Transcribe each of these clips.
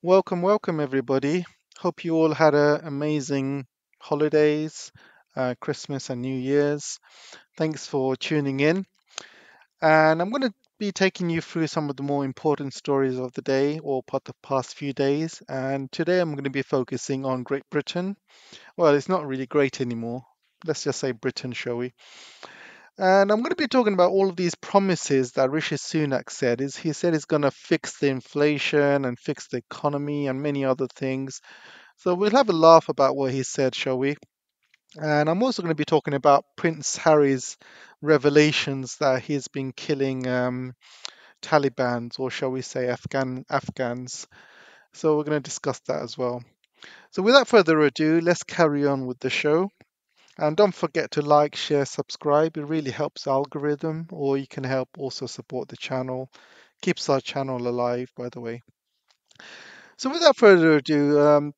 Welcome, everybody. Hope you all had amazing holidays, Christmas and New Year's. Thanks for tuning in. And I'm going to be taking you through some of the more important stories of the day or part the past few days. And today I'm going to be focusing on Great Britain. Well, it's not really great anymore. Let's just say Britain, shall we? And I'm going to be talking about all of these promises that Rishi Sunak said. He said he's going to fix the inflation and fix the economy and many other things. So we'll have a laugh about what he said, shall we? And I'm also going to be talking about Prince Harry's revelations that he's been killing Taliban's, or shall we say Afghans. So we're going to discuss that as well. So without further ado, let's carry on with the show. And don't forget to like, share, subscribe. It really helps the algorithm, or you can help also support the channel. Keeps our channel alive, by the way. So without further ado,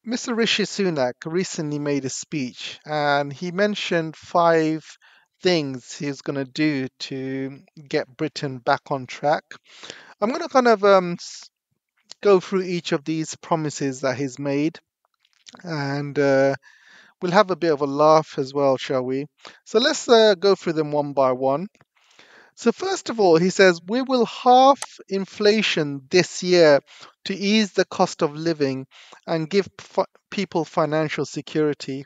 Mr. Rishi Sunak recently made a speech and he mentioned five things he's going to do to get Britain back on track. I'm going to kind of go through each of these promises that he's made and we'll have a bit of a laugh as well, shall we? So let's go through them one by one. So, first of all, he says, we will halve inflation this year to ease the cost of living and give people financial security.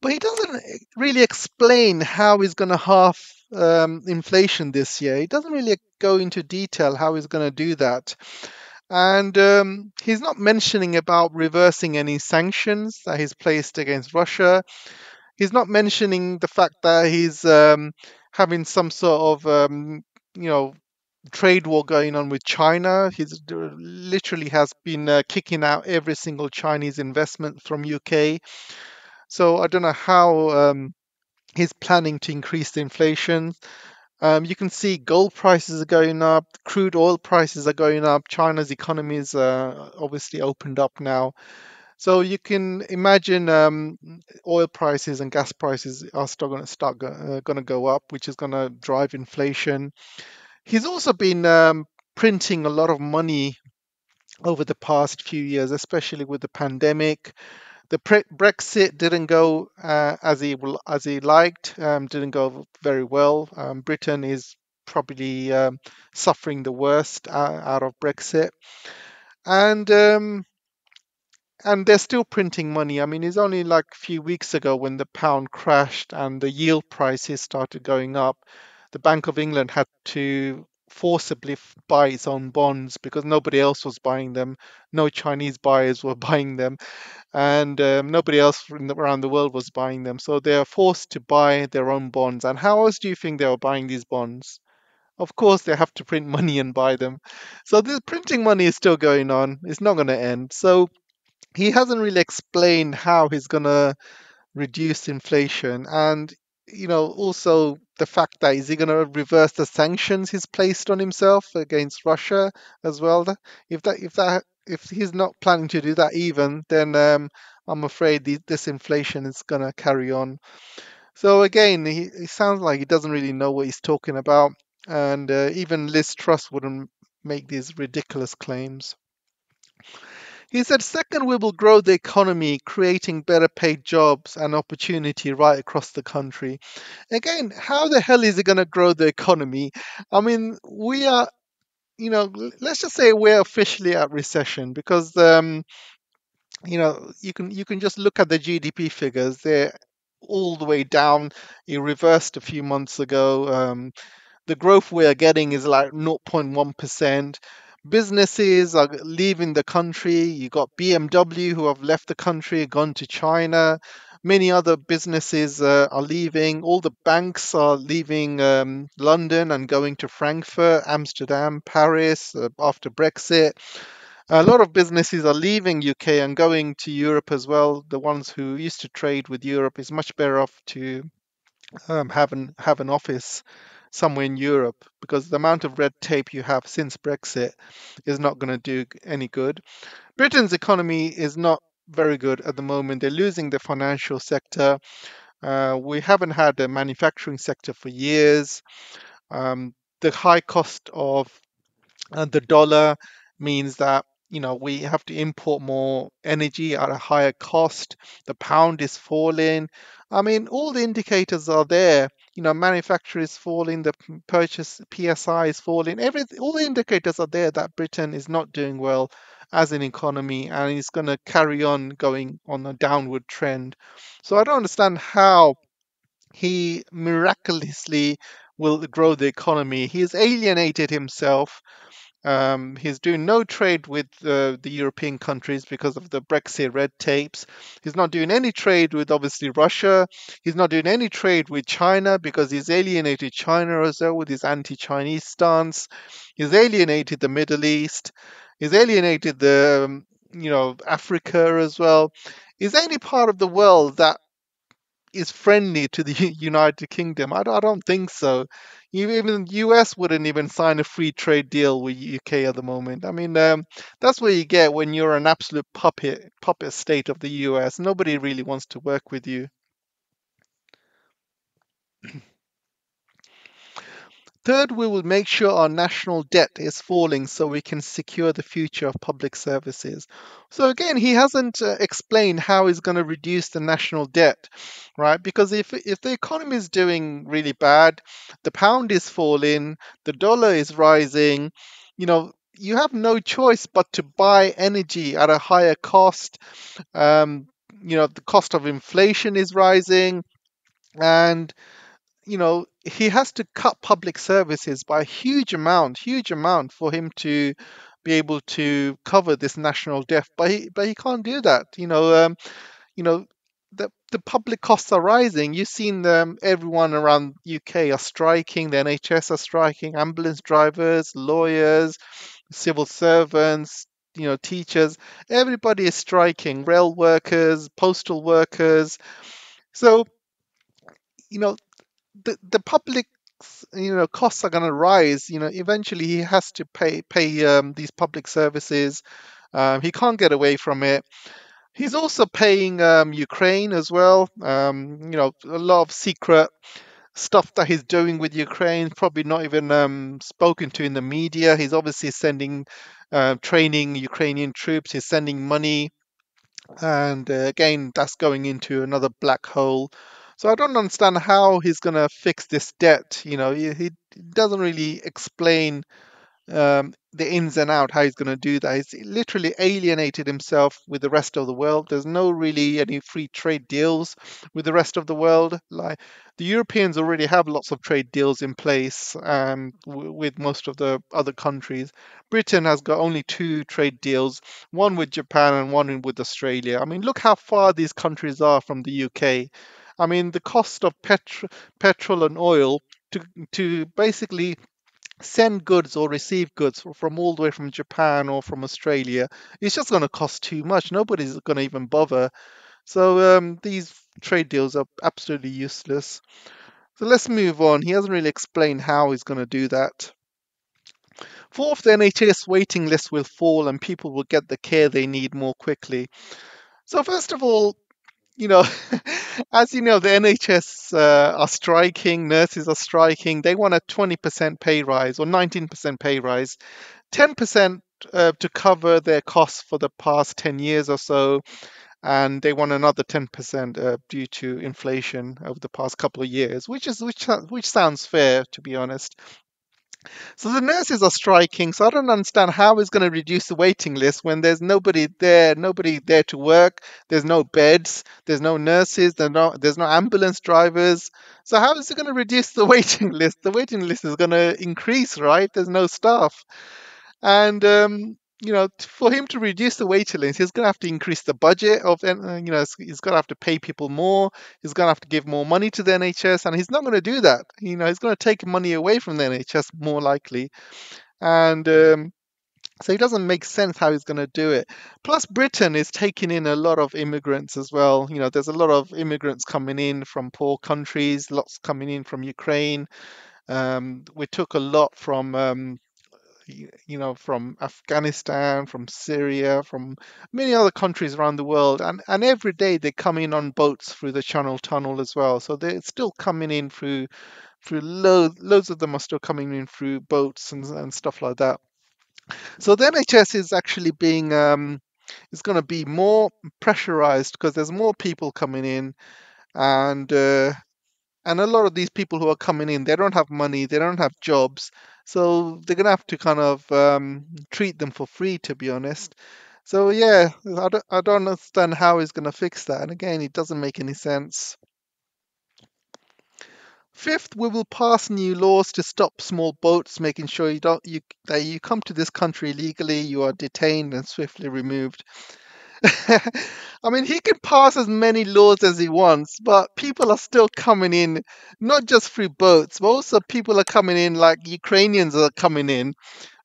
But he doesn't really explain how he's going to halve inflation this year. He doesn't really go into detail how he's going to do that. And he's not mentioning about reversing any sanctions that he's placed against Russia. He's not mentioning the fact that he's having some sort of, you know, trade war going on with China. He's literally has been kicking out every single Chinese investment from UK. So I don't know how he's planning to increase the inflation. You can see gold prices are going up, crude oil prices are going up. China's economy is obviously opened up now. So you can imagine oil prices and gas prices are still going to going to go up, which is going to drive inflation. He's also been printing a lot of money over the past few years, especially with the pandemic. The Brexit didn't go as he liked, didn't go very well. Britain is probably suffering the worst out of Brexit, and they're still printing money. I mean, it's only like a few weeks ago when the pound crashed and the yield prices started going up. The Bank of England had to forcibly buy its own bonds because nobody else was buying them. No Chinese buyers were buying them, and nobody else around the world was buying them. So they are forced to buy their own bonds. And how else do you think they were buying these bonds? Of course, they have to print money and buy them. So the printing money is still going on. It's not going to end. So he hasn't really explained how he's going to reduce inflation. And, also the fact that is he going to reverse the sanctions he's placed on himself against Russia as well? If he's not planning to do that even, then I'm afraid this inflation is going to carry on. So again, he sounds like he doesn't really know what he's talking about. And even Liz Truss wouldn't make these ridiculous claims. He said, second, we will grow the economy, creating better paid jobs and opportunity right across the country. Again, how the hell is it going to grow the economy? I mean, we are, let's just say we're officially at recession because, you can just look at the GDP figures. They're all the way down. It reversed a few months ago. The growth we are getting is like 0.1%. Businesses are leaving the country. You got BMW who have left the country, gone to China. Many other businesses are leaving. All the banks are leaving London and going to Frankfurt, Amsterdam, Paris after Brexit. A lot of businesses are leaving UK and going to Europe as well. The ones who used to trade with Europe is much better off to have an office somewhere in Europe because the amount of red tape you have since Brexit is not going to do any good. Britain's economy is not very good at the moment. They're losing the financial sector. We haven't had a manufacturing sector for years. The high cost of the dollar means that we have to import more energy at a higher cost. The pound is falling. I mean, all the indicators are there. Manufacture is falling, the purchase PSI is falling. All the indicators are there that Britain is not doing well as an economy, and it's going to carry on going on a downward trend. So I don't understand how he miraculously will grow the economy. He has alienated himself. He's doing no trade with the European countries because of the Brexit red tapes. He's not doing any trade with, obviously, Russia. He's not doing any trade with China because he's alienated China as well with his anti-Chinese stance. He's alienated the Middle East. He's alienated Africa as well. Is there any part of the world that is friendly to the United Kingdom? I don't think so. Even US wouldn't even sign a free trade deal with UK at the moment. I mean, that's what you get when you're an absolute puppet state of the US. Nobody really wants to work with you. Third, we will make sure our national debt is falling so we can secure the future of public services. So again, he hasn't explained how he's going to reduce the national debt, right? Because if the economy is doing really bad, the pound is falling, the dollar is rising, you have no choice but to buy energy at a higher cost. Um, the cost of inflation is rising, and he has to cut public services by a huge amount for him to be able to cover this national debt. But he can't do that. You know, the public costs are rising. You've seen them. Everyone around UK are striking. The NHS are striking. Ambulance drivers, lawyers, civil servants. Teachers. Everybody is striking. Rail workers, postal workers. So you know the public costs are going to rise. Eventually he has to pay these public services. He can't get away from it. He's also paying Ukraine as well. A lot of secret stuff that he's doing with Ukraine, probably not even spoken to in the media. He's obviously sending training Ukrainian troops. He's sending money, and again, that's going into another black hole. So I don't understand how he's going to fix this debt. He doesn't really explain the ins and out how he's going to do that. He's literally alienated himself with the rest of the world. There's no really any free trade deals with the rest of the world. Like the Europeans already have lots of trade deals in place with most of the other countries. Britain has got only two trade deals, one with Japan and one with Australia. I mean, look how far these countries are from the UK. I mean, the cost of petrol and oil to basically send goods or receive goods from all the way from Japan or from Australia, it's just going to cost too much. Nobody's going to even bother. So these trade deals are absolutely useless. So let's move on. He hasn't really explained how he's going to do that. Fourth, the NHS waiting list will fall and people will get the care they need more quickly. So first of all, you know, as you know, the NHS are striking, nurses are striking. They want a 20% pay rise or 19% pay rise, 10% to cover their costs for the past 10 years or so, and they want another 10% due to inflation over the past couple of years, which sounds fair, to be honest. So the nurses are striking. So I don't understand how it's going to reduce the waiting list when there's nobody there to work. There's no beds. There's no nurses. There's no ambulance drivers. So how is it going to reduce the waiting list? The waiting list is going to increase, right? There's no staff. And for him to reduce the waiting list, he's going to have to increase the budget he's going to have to pay people more. He's going to have to give more money to the NHS, and he's not going to do that. He's going to take money away from the NHS more likely, and so it doesn't make sense how he's going to do it. Plus, Britain is taking in a lot of immigrants as well. There's a lot of immigrants coming in from poor countries, lots coming in from Ukraine. We took a lot from from Afghanistan, from Syria, from many other countries around the world. And every day they come in on boats through the Channel Tunnel as well. So they're still coming in through loads of them are still coming in through boats and stuff like that. So the NHS is actually being is going to be more pressurized because there's more people coming in, and and a lot of these people who are coming in, they don't have money, they don't have jobs, so they're going to have to kind of treat them for free, to be honest. So yeah, I don't understand how he's going to fix that. And again, it doesn't make any sense. Fifth, we will pass new laws to stop small boats, making sure that you come to this country legally, you are detained and swiftly removed. I mean, he can pass as many laws as he wants, but people are still coming in, not just through boats, but also people are coming in like Ukrainians are coming in,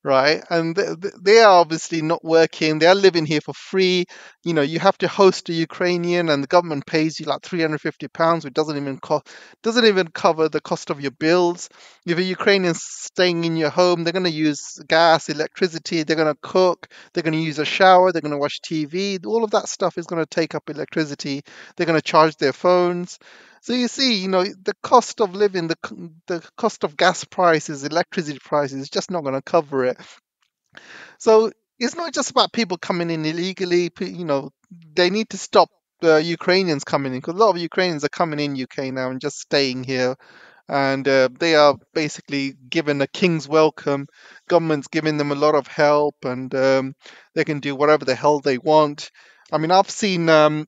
right? And they are obviously not working. They are living here for free. You know, you have to host a Ukrainian, and the government pays you like £350, which doesn't even cover the cost of your bills. If a Ukrainian's staying in your home, they're going to use gas, electricity. They're going to cook. They're going to use a shower. They're going to watch TV. All of that stuff is going to take up electricity. They're going to charge their phones. So you see, you know, the cost of living, the cost of gas prices, electricity prices, is just not going to cover it. So it's not just about people coming in illegally. You know, they need to stop the Ukrainians coming in because a lot of Ukrainians are coming in UK now and just staying here, and they are basically given a king's welcome. Government's giving them a lot of help, and they can do whatever the hell they want. I mean, I've seen uh,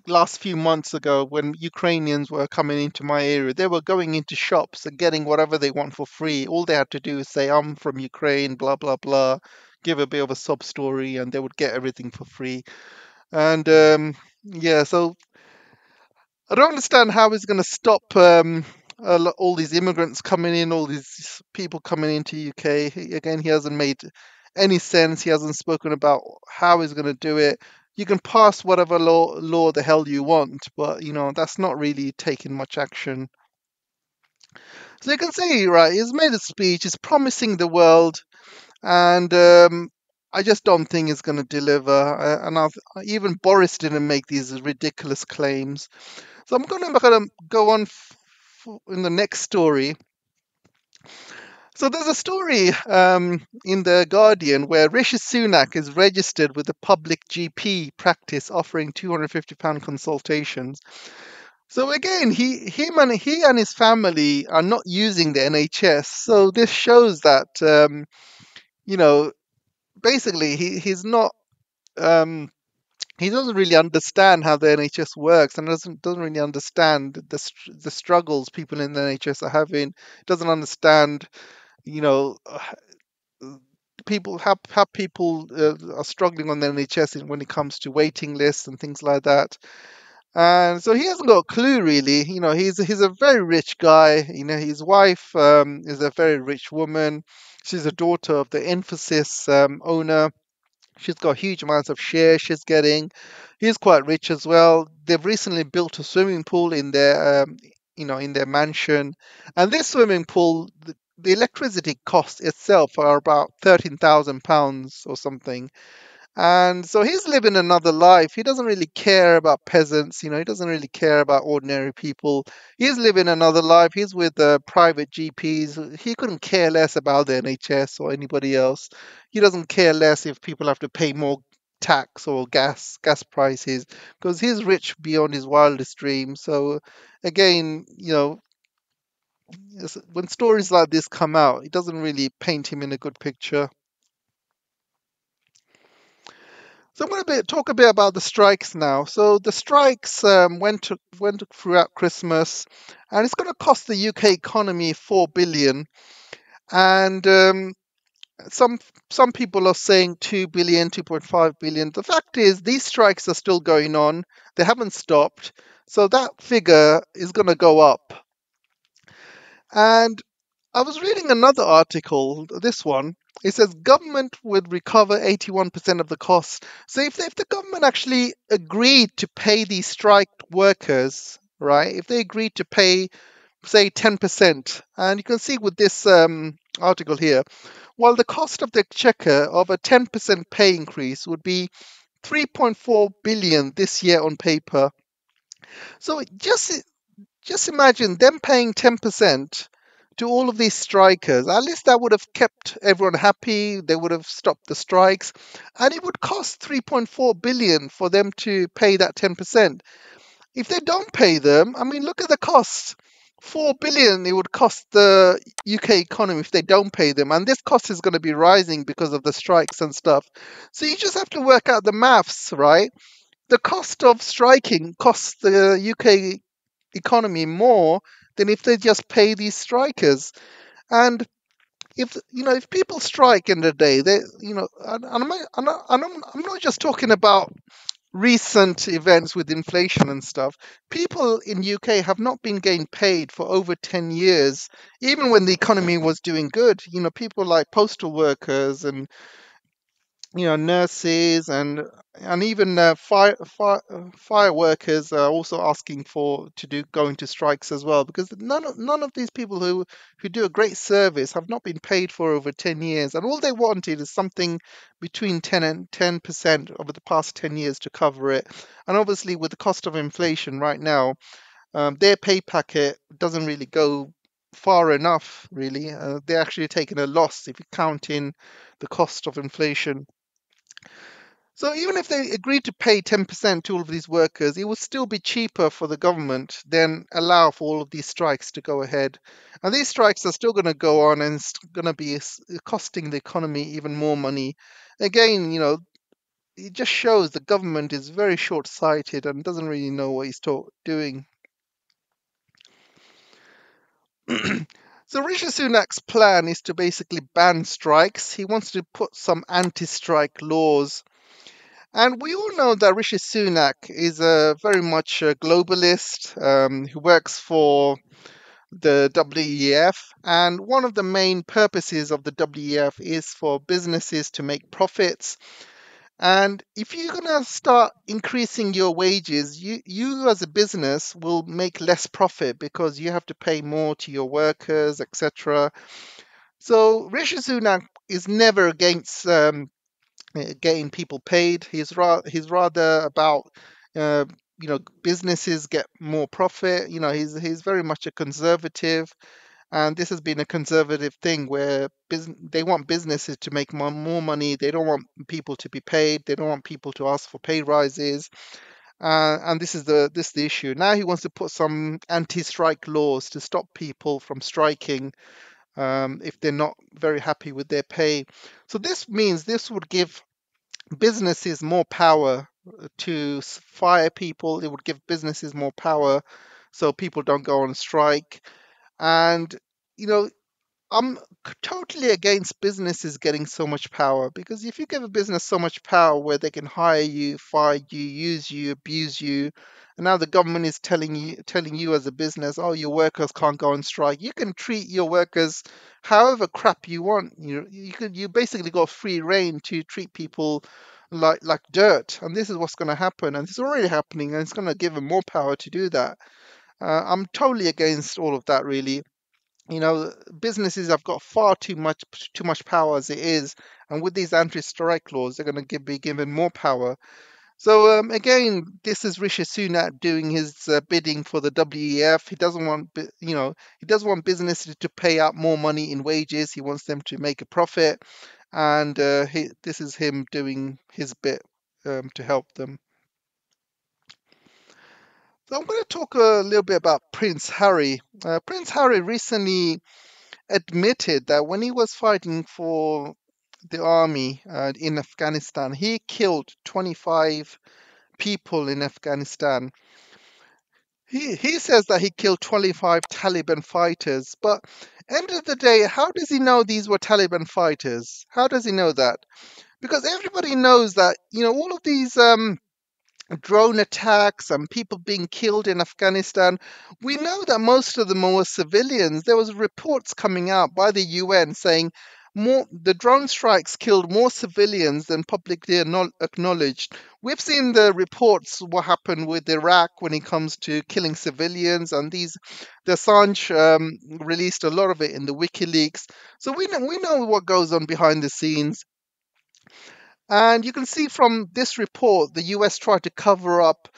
last few months ago when Ukrainians were coming into my area, they were going into shops and getting whatever they want for free. All they had to do is say, I'm from Ukraine, blah, blah, blah, give a bit of a sob story, and they would get everything for free. And yeah, so I don't understand how he's going to stop all these immigrants coming in, all these people coming into UK. Again, he hasn't made any sense. He hasn't spoken about how he's going to do it. You can pass whatever law the hell you want, but you know that's not really taking much action. So you can see, right? He's made a speech. He's promising the world, and I just don't think he's going to deliver. Even Boris didn't make these ridiculous claims. So I'm going to go on in the next story. So there's a story in the Guardian where Rishi Sunak is registered with a public GP practice offering £250 consultations. So again, he and his family are not using the NHS. So this shows that you know basically he's not. He doesn't really understand how the NHS works and doesn't really understand the struggles people in the NHS are having. Doesn't understand, you know, people how people are struggling on the NHS when it comes to waiting lists and things like that. And so he hasn't got a clue really. You know, he's a very rich guy. You know, his wife is a very rich woman. She's a daughter of the Emphasis owner. She's got huge amounts of shares she's getting. He's quite rich as well. They've recently built a swimming pool in their, in their mansion, and this swimming pool, the electricity costs itself are about £13,000 or something. And so he's living another life. He doesn't really care about peasants, he doesn't really care about ordinary people. He's living another life. He's with private GPs. He couldn't care less about the NHS or anybody else. He doesn't care less if people have to pay more tax or gas prices because he's rich beyond his wildest dreams. So again, when stories like this come out, it doesn't really paint him in a good picture. So I'm going to talk a bit about the strikes now. So the strikes went throughout Christmas, and it's going to cost the UK economy 4 billion. And some some people are saying 2 billion, 2.5 billion. The fact is, these strikes are still going on. They haven't stopped. So that figure is going to go up. And I was reading another article, this one. It says government would recover 81% of the costs. So if the government actually agreed to pay these strike workers, right? If they agreed to pay, say, 10%, and you can see with this article here, while the cost of the checker of a 10% pay increase would be 3.4 billion this year on paper. So just imagine them paying 10% to all of these strikers. At least that would have kept everyone happy. They would have stopped the strikes, and it would cost 3.4 billion for them to pay that 10%. If they don't pay them, I mean, look at the costs. 4 billion it would cost the UK economy if they don't pay them, and this cost is going to be rising because of the strikes and stuff. So you just have to work out the maths, right? The cost of striking costs the UK economy more than if they just pay these strikers. And if people strike in the day, they I'm not just talking about recent events with inflation and stuff. People in UK have not been getting paid for over 10 years, even when the economy was doing good. People like postal workers and nurses and even fire workers are also asking for to do go into strikes as well, because none of these people who do a great service have not been paid for over 10 years, and all they wanted is something between 10 and 10% over the past 10 years to cover it. And obviously with the cost of inflation right now, their pay packet doesn't really go far enough, really. They're actually taking a loss if you count in the cost of inflation. So even if they agreed to pay 10% to all of these workers, it would still be cheaper for the government than allow for all of these strikes to go ahead. And these strikes are still going to go on, and it's going to be costing the economy even more money. Again, it just shows the government is very short-sighted and doesn't really know what he's doing. So Rishi Sunak's plan is to basically ban strikes. He wants to put some anti-strike laws. And we all know that Rishi Sunak is very much a globalist who works for the WEF. And one of the main purposes of the WEF is for businesses to make profits. And if you're going to start increasing your wages, you as a business will make less profit because you have to pay more to your workers, etc. So Rishi Sunak is never against getting people paid. He's rather about uh, businesses get more profit. He's very much a conservative, and this has been a conservative thing where they want businesses to make more money. They don't want people to be paid. They don't want people to ask for pay rises. And this is the issue. Now he wants to put some anti-strike laws to stop people from striking if they're not very happy with their pay. So this means this would give businesses more power to fire people. It would give businesses more power so people don't go on strike. And, you know, I'm totally against businesses getting so much power, because if you give a business so much power where they can hire you, fire you, use you, abuse you, and now the government is telling you as a business, oh, your workers can't go on strike. You can treat your workers however crap you want. You basically got free reign to treat people like dirt, and this is what's going to happen, and it's already happening, and it's going to give them more power to do that. I'm totally against all of that, really. Businesses have got far too much power as it is, and with these anti-strike laws, they're going to be given more power. So again, this is Rishi Sunak doing his bidding for the WEF. He doesn't want, he doesn't want businesses to pay out more money in wages. He wants them to make a profit, and this is him doing his bit to help them. So I'm going to talk a little bit about Prince Harry. Prince Harry recently admitted that when he was fighting for the army in Afghanistan, he killed 25 people in Afghanistan. He says that he killed 25 Taliban fighters, but end of the day, how does he know these were Taliban fighters? How does he know that? Because everybody knows that, all of these drone attacks and people being killed in Afghanistan, we know that most of them were civilians. There was reports coming out by the UN saying the drone strikes killed more civilians than publicly acknowledged. We've seen the reports what happened with Iraq when it comes to killing civilians, and the Assange released a lot of it in the WikiLeaks. So we know what goes on behind the scenes. And you can see from this report, the US tried to cover up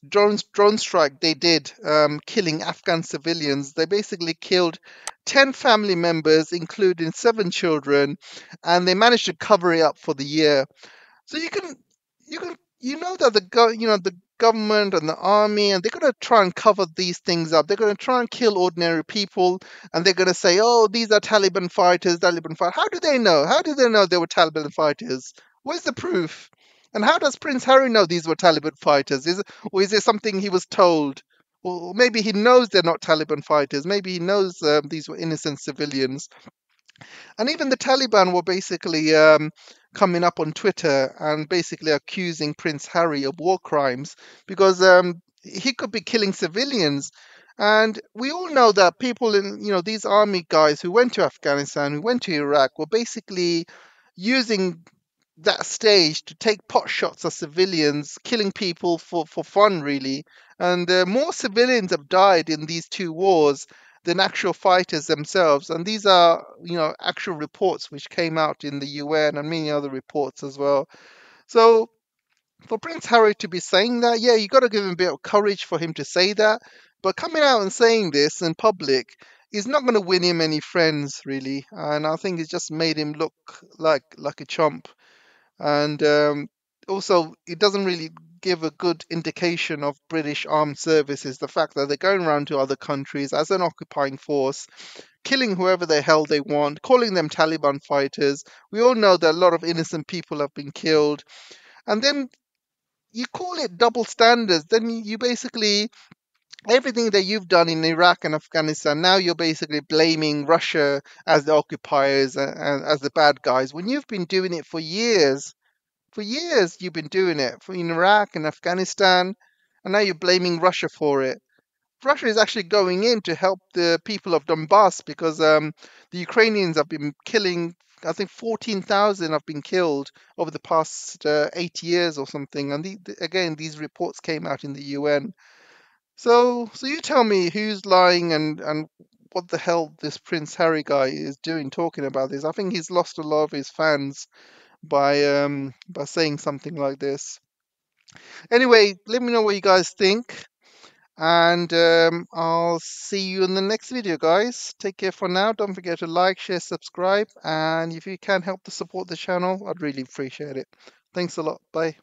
drone strike they did, killing Afghan civilians. They basically killed 10 family members, including 7 children, and they managed to cover it up for the year. So you know that the government and the army, and they're going to try and cover these things up. They're going to try and kill ordinary people, and they're going to say, "Oh, these are Taliban fighters, Taliban fighters." How do they know? How do they know they were Taliban fighters? Where's the proof? And how does Prince Harry know these were Taliban fighters? Or is it something he was told? Or maybe he knows they're not Taliban fighters. Maybe he knows these were innocent civilians. And even the Taliban were basically coming up on Twitter and basically accusing Prince Harry of war crimes because he could be killing civilians. And we all know that people these army guys who went to Afghanistan, who went to Iraq, were basically using that stage to take pot shots at civilians, killing people for fun, really. And more civilians have died in these two wars than actual fighters themselves. And these are, actual reports which came out in the UN and many other reports as well. So for Prince Harry to be saying that, yeah, you got to give him a bit of courage for him to say that. But coming out and saying this in public is not going to win him any friends, really. And I think it's just made him look like a chump. And also, it doesn't really give a good indication of British armed services. The fact that they're going around to other countries as an occupying force, killing whoever the hell they want, calling them Taliban fighters. We all know that a lot of innocent people have been killed. And then you call it double standards. Then you basically, everything that you've done in Iraq and Afghanistan, now you're basically blaming Russia as the occupiers and as the bad guys when you've been doing it for years. For years, you've been doing it in Iraq and Afghanistan, and now you're blaming Russia for it. Russia is actually going in to help the people of Donbass because the Ukrainians have been killing. I think 14,000 have been killed over the past 8 years or something. And again, these reports came out in the UN. So you tell me who's lying and what the hell this Prince Harry guy is doing talking about this. I think he's lost a lot of his fans by saying something like this. Anyway, let me know what you guys think, and I'll see you in the next video, guys. Take care for now. Don't forget to like, share, subscribe, and if you can help to support the channel, I'd really appreciate it. Thanks a lot. Bye.